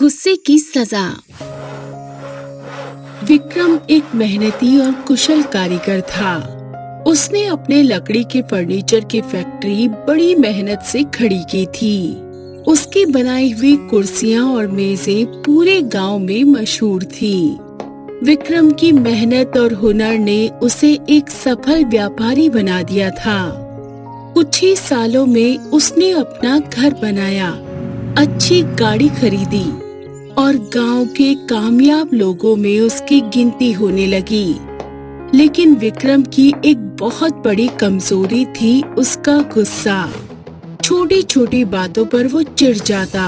गुस्से की सजा। विक्रम एक मेहनती और कुशल कारीगर था। उसने अपने लकड़ी के फर्नीचर की फैक्ट्री बड़ी मेहनत से खड़ी की थी। उसकी बनाई हुई कुर्सियां और मेजें पूरे गांव में मशहूर थी। विक्रम की मेहनत और हुनर ने उसे एक सफल व्यापारी बना दिया था। कुछ ही सालों में उसने अपना घर बनाया, अच्छी गाड़ी खरीदी और गांव के कामयाब लोगों में उसकी गिनती होने लगी। लेकिन विक्रम की एक बहुत बड़ी कमजोरी थी उसका गुस्सा। छोटी छोटी बातों पर वो चिढ़ जाता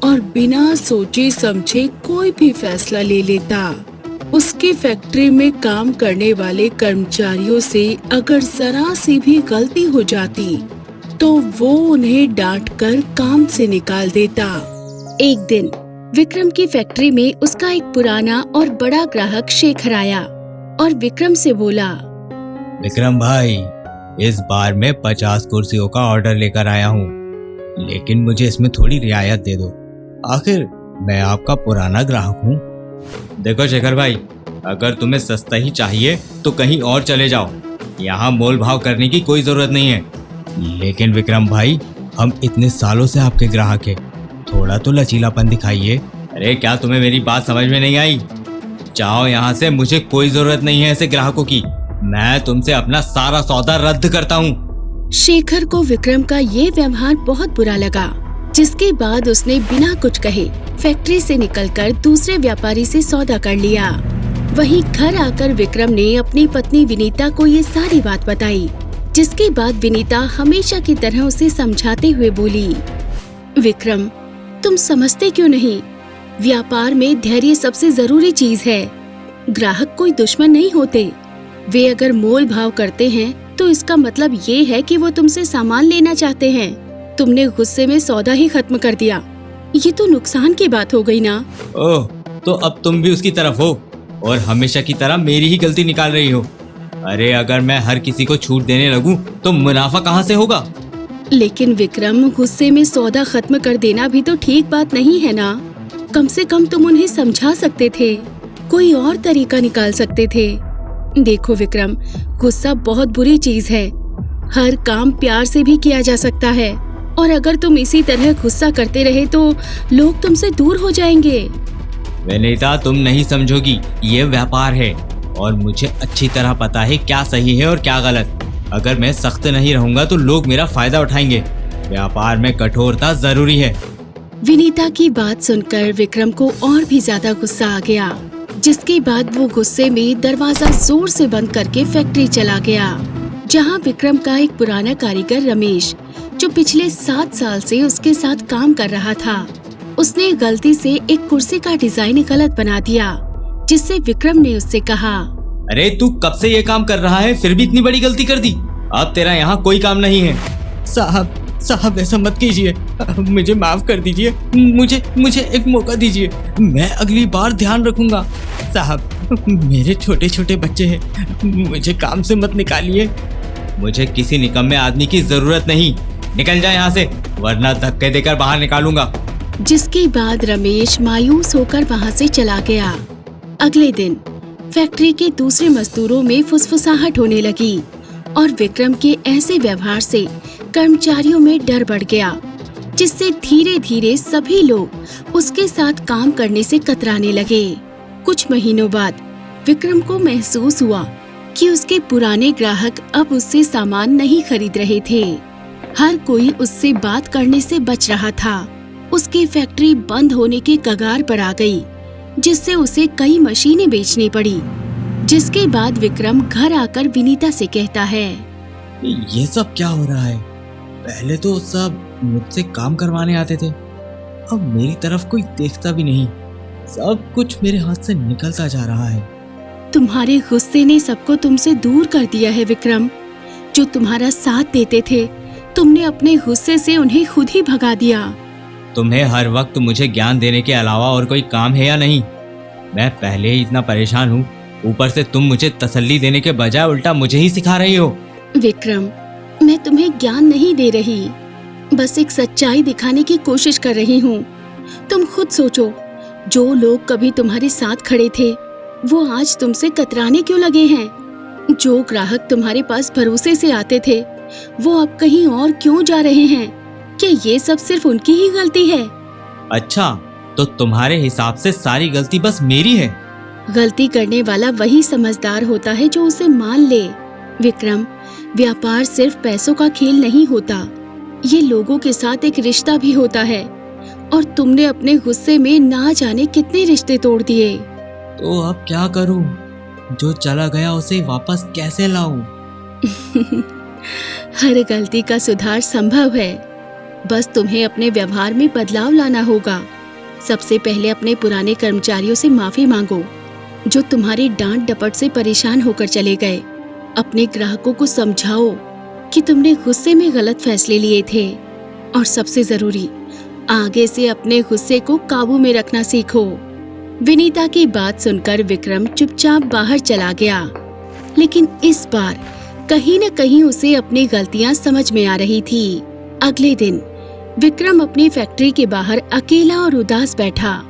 और बिना सोचे समझे कोई भी फैसला ले लेता। उसकी फैक्ट्री में काम करने वाले कर्मचारियों से अगर जरा सी भी गलती हो जाती तो वो उन्हें डांटकर काम से निकाल देता। एक दिन विक्रम की फैक्ट्री में उसका एक पुराना और बड़ा ग्राहक शेखर आया और विक्रम से बोला, विक्रम भाई, इस बार मैं 50 कुर्सियों का ऑर्डर लेकर आया हूँ, लेकिन मुझे इसमें थोड़ी रियायत दे दो। आखिर मैं आपका पुराना ग्राहक हूँ। देखो शेखर भाई, अगर तुम्हें सस्ता ही चाहिए तो कहीं और चले जाओ, यहाँ मोल भाव करने की कोई जरूरत नहीं है। लेकिन विक्रम भाई, हम इतने सालों से आपके ग्राहक हैं, थोड़ा तो लचीलापन दिखाइए। अरे क्या तुम्हें मेरी बात समझ में नहीं आई? जाओ यहाँ से, मुझे कोई जरूरत नहीं है ऐसे ग्राहकों की। मैं तुमसे अपना सारा सौदा रद्द करता हूँ। शेखर को विक्रम का ये व्यवहार बहुत बुरा लगा, जिसके बाद उसने बिना कुछ कहे फैक्ट्री से निकलकर दूसरे व्यापारी से सौदा कर लिया। वहीं घर आकर विक्रम ने अपनी पत्नी विनीता को ये सारी बात बताई, जिसके बाद विनीता हमेशा की तरह उसे समझाते हुए बोली, विक्रम, तुम समझते क्यों नहीं? व्यापार में धैर्य सबसे जरूरी चीज है। ग्राहक कोई दुश्मन नहीं होते। वे अगर मोल भाव करते हैं तो इसका मतलब ये है कि वो तुमसे सामान लेना चाहते हैं। तुमने गुस्से में सौदा ही खत्म कर दिया, ये तो नुकसान की बात हो गई ना। ओह, तो अब तुम भी उसकी तरफ हो और हमेशा की तरह मेरी ही गलती निकाल रही हो। अरे अगर मैं हर किसी को छूट देने लगूं तो मुनाफा कहाँ से होगा? लेकिन विक्रम, गुस्से में सौदा खत्म कर देना भी तो ठीक बात नहीं है ना। कम से कम तुम उन्हें समझा सकते थे, कोई और तरीका निकाल सकते थे। देखो विक्रम, गुस्सा बहुत बुरी चीज है। हर काम प्यार से भी किया जा सकता है, और अगर तुम इसी तरह गुस्सा करते रहे तो लोग तुमसे दूर हो जाएंगे। विनीता, तुम नहीं समझोगी, ये व्यापार है और मुझे अच्छी तरह पता है क्या सही है और क्या गलत। अगर मैं सख्त नहीं रहूंगा तो लोग मेरा फायदा उठाएंगे। व्यापार में कठोरता जरूरी है। विनीता की बात सुनकर विक्रम को और भी ज्यादा गुस्सा आ गया, जिसके बाद वो गुस्से में दरवाजा जोर से बंद करके फैक्ट्री चला गया, जहाँ विक्रम का एक पुराना कारीगर रमेश, जो पिछले 7 साल से उसके साथ काम कर रहा था, उसने गलती से एक कुर्सी का डिजाइन गलत बना दिया, जिससे विक्रम ने उससे कहा, अरे तू कब से ये काम कर रहा है, फिर भी इतनी बड़ी गलती कर दी। अब तेरा यहाँ कोई काम नहीं है। साहब ऐसा मत कीजिए, मुझे माफ कर दीजिए। मुझे एक मौका दीजिए, मैं अगली बार ध्यान रखूंगा। साहब, मेरे छोटे छोटे बच्चे हैं, मुझे काम से मत निकालिए। मुझे किसी निकम्मे आदमी की जरूरत नहीं, निकल जाए यहाँ से, वरना धक्के देकर बाहर निकालूंगा। जिसके बाद रमेश मायूस होकर वहाँ से चला गया। अगले दिन फैक्ट्री के दूसरे मजदूरों में फुसफुसाहट होने लगी और विक्रम के ऐसे व्यवहार से कर्मचारियों में डर बढ़ गया, जिससे धीरे धीरे सभी लोग उसके साथ काम करने से कतराने लगे। कुछ महीनों बाद विक्रम को महसूस हुआ कि उसके पुराने ग्राहक अब उससे सामान नहीं खरीद रहे थे। हर कोई उससे बात करने से बच रहा था। उसकी फैक्ट्री बंद होने के कगार पर आ गई, जिससे उसे कई मशीनें बेचनी पड़ी। जिसके बाद विक्रम घर आकर विनीता से कहता है, ये सब क्या हो रहा है? पहले तो सब मुझसे काम करवाने आते थे, अब मेरी तरफ कोई देखता भी नहीं। सब कुछ मेरे हाथ से निकलता जा रहा है। तुम्हारे गुस्से ने सबको तुमसे दूर कर दिया है विक्रम। जो तुम्हारा साथ देते थे, तुमने अपने गुस्से से उन्हें खुद ही भगा दिया। तुम्हें हर वक्त मुझे ज्ञान देने के अलावा और कोई काम है या नहीं? मैं पहले ही इतना परेशान हूँ, ऊपर से तुम मुझे तसल्ली देने के बजाय उल्टा मुझे ही सिखा रही हो। विक्रम, मैं तुम्हें ज्ञान नहीं दे रही, बस एक सच्चाई दिखाने की कोशिश कर रही हूँ। तुम खुद सोचो, जो लोग कभी तुम्हारे साथ खड़े थे वो आज तुमसे कतराने क्यों लगे हैं? जो ग्राहक तुम्हारे पास भरोसे से आते थे वो अब कहीं और क्यों जा रहे हैं? क्या ये सब सिर्फ उनकी ही गलती है? अच्छा, तो तुम्हारे हिसाब से सारी गलती बस मेरी है? गलती करने वाला वही समझदार होता है जो उसे मान ले। विक्रम, व्यापार सिर्फ पैसों का खेल नहीं होता, ये लोगों के साथ एक रिश्ता भी होता है। और तुमने अपने गुस्से में ना जाने कितने रिश्ते तोड़ दिए। तो अब क्या करूं? जो चला गया उसे वापस कैसे लाऊं? हर गलती का सुधार संभव है, बस तुम्हें अपने व्यवहार में बदलाव लाना होगा। सबसे पहले अपने पुराने कर्मचारियों से माफी मांगो जो तुम्हारी डांट डपट से परेशान होकर चले गए। अपने ग्राहकों को समझाओ कि तुमने गुस्से में गलत फैसले लिए थे। और सबसे जरूरी, आगे से अपने गुस्से को काबू में रखना सीखो। विनीता की बात सुनकर विक्रम चुपचाप बाहर चला गया, लेकिन इस बार कहीं न कहीं उसे अपनी गलतियां समझ में आ रही थी। अगले दिन विक्रम अपनी फैक्ट्री के बाहर अकेला और उदास बैठा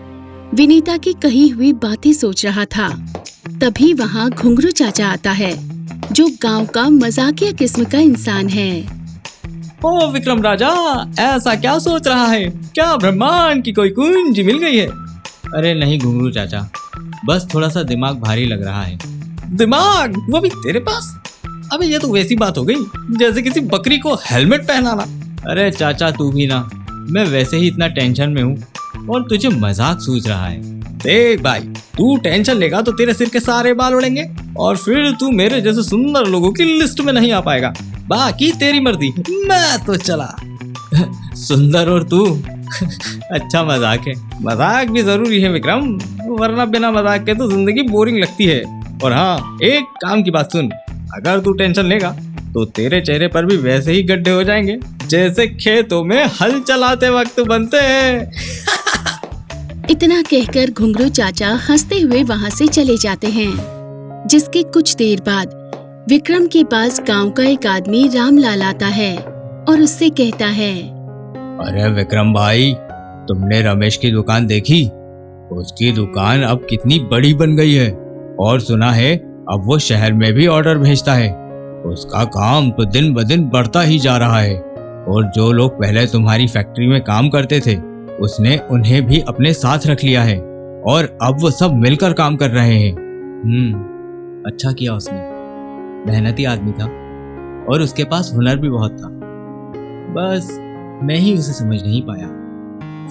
विनीता की कही हुई बातें सोच रहा था। तभी वहाँ घुंघरू चाचा आता है, जो गांव का मजाकिया किस्म का इंसान है। ओ विक्रम राजा, ऐसा क्या सोच रहा है? क्या ब्रह्मांड की कोई कुंजी मिल गई है? अरे नहीं घुंघरू चाचा, बस थोड़ा सा दिमाग भारी लग रहा है। दिमाग? वो भी तेरे पास? अबे ये तो वैसी बात हो गई जैसे किसी बकरी को हेलमेट पहनाना। अरे चाचा तू भी ना, मैं वैसे ही इतना टेंशन में हूँ और तुझे मजाक सूझ रहा है। देख भाई, तू टेंशन लेगा तो तेरे सिर के सारे बाल उड़ेंगे और फिर तू मेरे जैसे सुंदर लोगों की लिस्ट में नहीं आ पाएगा। बाकी तेरी मर्जी, मैं तो चला। सुंदर और तू? अच्छा मजाक है। मजाक भी जरूरी है विक्रम, वरना बिना मजाक के तो जिंदगी बोरिंग लगती है। और हाँ, एक काम की बात सुन, अगर तू टेंशन लेगा तो तेरे चेहरे पर भी वैसे ही गड्ढे हो जाएंगे जैसे खेतों में हल चलाते वक्त बनते हैं। इतना कहकर घुंघरू चाचा हंसते हुए वहाँ से चले जाते हैं। जिसके कुछ देर बाद विक्रम के पास गांव का एक आदमी रामलाल आता है और उससे कहता है, अरे विक्रम भाई, तुमने रमेश की दुकान देखी? उसकी दुकान अब कितनी बड़ी बन गई है और सुना है अब वो शहर में भी ऑर्डर भेजता है। उसका काम तो दिन ब दिन बढ़ता ही जा रहा है और जो लोग पहले तुम्हारी फैक्ट्री में काम करते थे उसने उन्हें भी अपने साथ रख लिया है और अब वो सब मिलकर काम कर रहे हैं। अच्छा किया उसने। मेहनती आदमी था और उसके पास हुनर भी बहुत था, बस मैं ही उसे समझ नहीं पाया।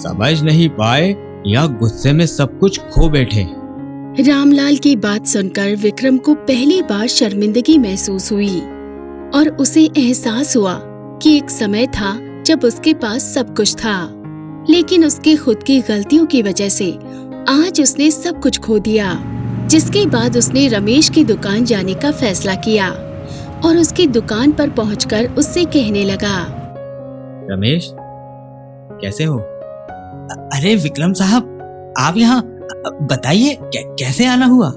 समझ नहीं पाए या गुस्से में सब कुछ खो बैठे। रामलाल की बात सुनकर विक्रम को पहली बार शर्मिंदगी महसूस हुई और उसे एहसास हुआ कि एक समय था जब उसके पास सब कुछ था, लेकिन उसके खुद की गलतियों की वजह से आज उसने सब कुछ खो दिया। जिसके बाद उसने रमेश की दुकान जाने का फैसला किया और उसकी दुकान पर पहुंचकर उससे कहने लगा, रमेश कैसे हो? अरे विक्रम साहब, आप यहाँ, बताइए कैसे आना हुआ?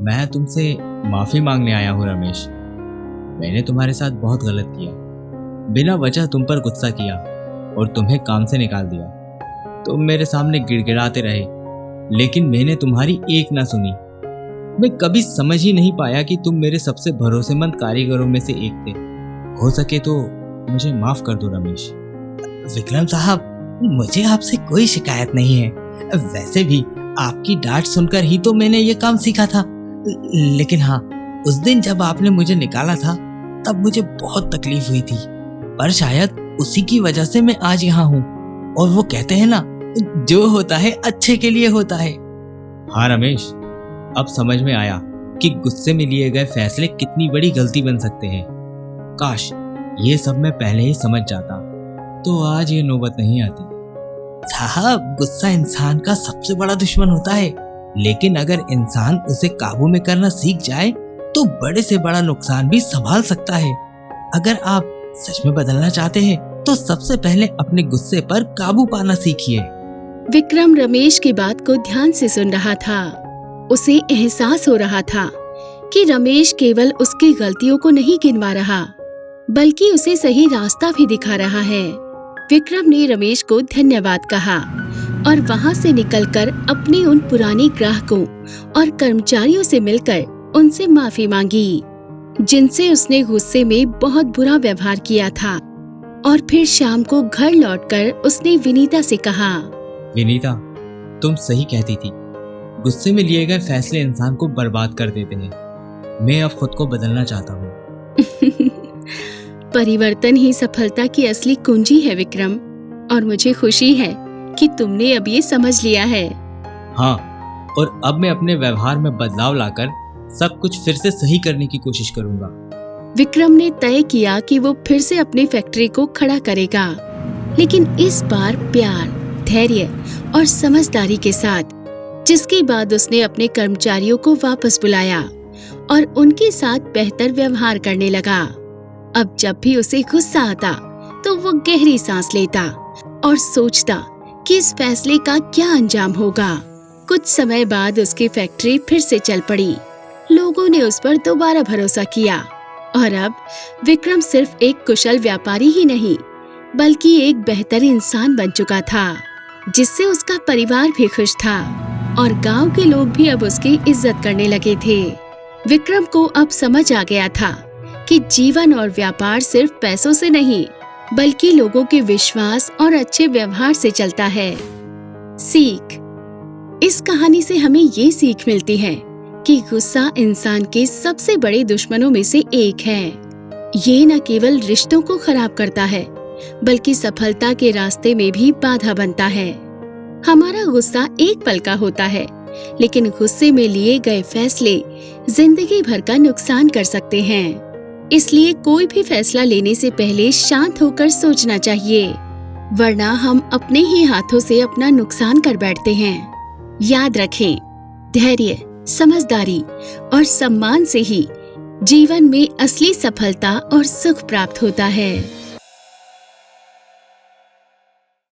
मैं तुमसे माफी मांगने आया हूँ रमेश। मैंने तुम्हारे साथ बहुत गलत किया, बिना वजह तुम पर गुस्सा किया और तुम्हें काम से निकाल दिया। तुम मेरे सामने गिड़गिड़ाते रहे, लेकिन मैंने तुम्हारी एक ना सुनी। मैं कभी समझ ही नहीं पाया कि तुम मेरे सबसे भरोसेमंद कारीगरों में से एक थे। हो सके तो मुझे माफ कर दो रमेश। विक्रम साहब, मुझे आपसे कोई शिकायत नहीं है। वैसे भी आपकी डांट सुनकर ही तो मैंने ये काम सीखा था। लेकिन हाँ, उस दिन जब आपने मुझे निकाला था तब मुझे बहुत तकलीफ हुई थी, पर शायद उसी की वजह से मैं आज यहाँ हूँ। और वो कहते हैं ना, जो होता है अच्छे के लिए होता है। हाँ रमेश, अब समझ में आया कि गुस्से में लिए गए फैसले कितनी बड़ी गलती बन सकते हैं। काश ये सब मैं पहले ही समझ जाता तो आज ये नौबत नहीं आती। साहब, गुस्सा इंसान का सबसे बड़ा दुश्मन होता है, लेकिन अगर इंसान उसे काबू में करना सीख जाए तो बड़े से बड़ा नुकसान भी संभाल सकता है। अगर आप सच में बदलना चाहते हैं तो सबसे पहले अपने गुस्से पर काबू पाना सीखिए। विक्रम रमेश की बात को ध्यान से सुन रहा था। उसे एहसास हो रहा था कि रमेश केवल उसकी गलतियों को नहीं गिनवा रहा, बल्कि उसे सही रास्ता भी दिखा रहा है। विक्रम ने रमेश को धन्यवाद कहा और वहाँ से निकलकर अपने उन पुराने ग्राहकों और कर्मचारियों से मिलकर उनसे माफी मांगी, जिनसे उसने गुस्से में बहुत बुरा व्यवहार किया था। और फिर शाम को घर लौटकर उसने विनीता से कहा, विनीता, तुम सही कहती थी। गुस्से में लिए गए फैसले इंसान को बर्बाद कर देते हैं। मैं अब खुद को बदलना चाहता हूँ। परिवर्तन ही सफलता की असली कुंजी है विक्रम, और मुझे खुशी है कि तुमने अब ये समझ लिया है। हाँ, और अब मैं अपने व्यवहार में बदलाव लाकर सब कुछ फिर से सही करने की कोशिश करूंगा। विक्रम ने तय किया कि वो फिर से अपनी फैक्ट्री को खड़ा करेगा, लेकिन इस बार प्यार, धैर्य और समझदारी के साथ। जिसके बाद उसने अपने कर्मचारियों को वापस बुलाया और उनके साथ बेहतर व्यवहार करने लगा। अब जब भी उसे गुस्सा आता तो वो गहरी सांस लेता और सोचता कि इस फैसले का क्या अंजाम होगा। कुछ समय बाद उसकी फैक्ट्री फिर से चल पड़ी। लोगों ने उस पर दोबारा भरोसा किया और अब विक्रम सिर्फ एक कुशल व्यापारी ही नहीं, बल्कि एक बेहतर इंसान बन चुका था, जिससे उसका परिवार भी खुश था और गांव के लोग भी अब उसकी इज्जत करने लगे थे। विक्रम को अब समझ आ गया था कि जीवन और व्यापार सिर्फ पैसों से नहीं, बल्कि लोगों के विश्वास और अच्छे व्यवहार से चलता है। सीख: इस कहानी से हमें ये सीख मिलती है कि गुस्सा इंसान के सबसे बड़े दुश्मनों में से एक है। ये न केवल रिश्तों को खराब करता है, बल्कि सफलता के रास्ते में भी बाधा बनता है। हमारा गुस्सा एक पल का होता है, लेकिन गुस्से में लिए गए फैसले जिंदगी भर का नुकसान कर सकते हैं। इसलिए कोई भी फैसला लेने से पहले शांत होकर सोचना चाहिए, वरना हम अपने ही हाथों से अपना नुकसान कर बैठते हैं। याद रखें, धैर्य, समझदारी और सम्मान से ही जीवन में असली सफलता और सुख प्राप्त होता है।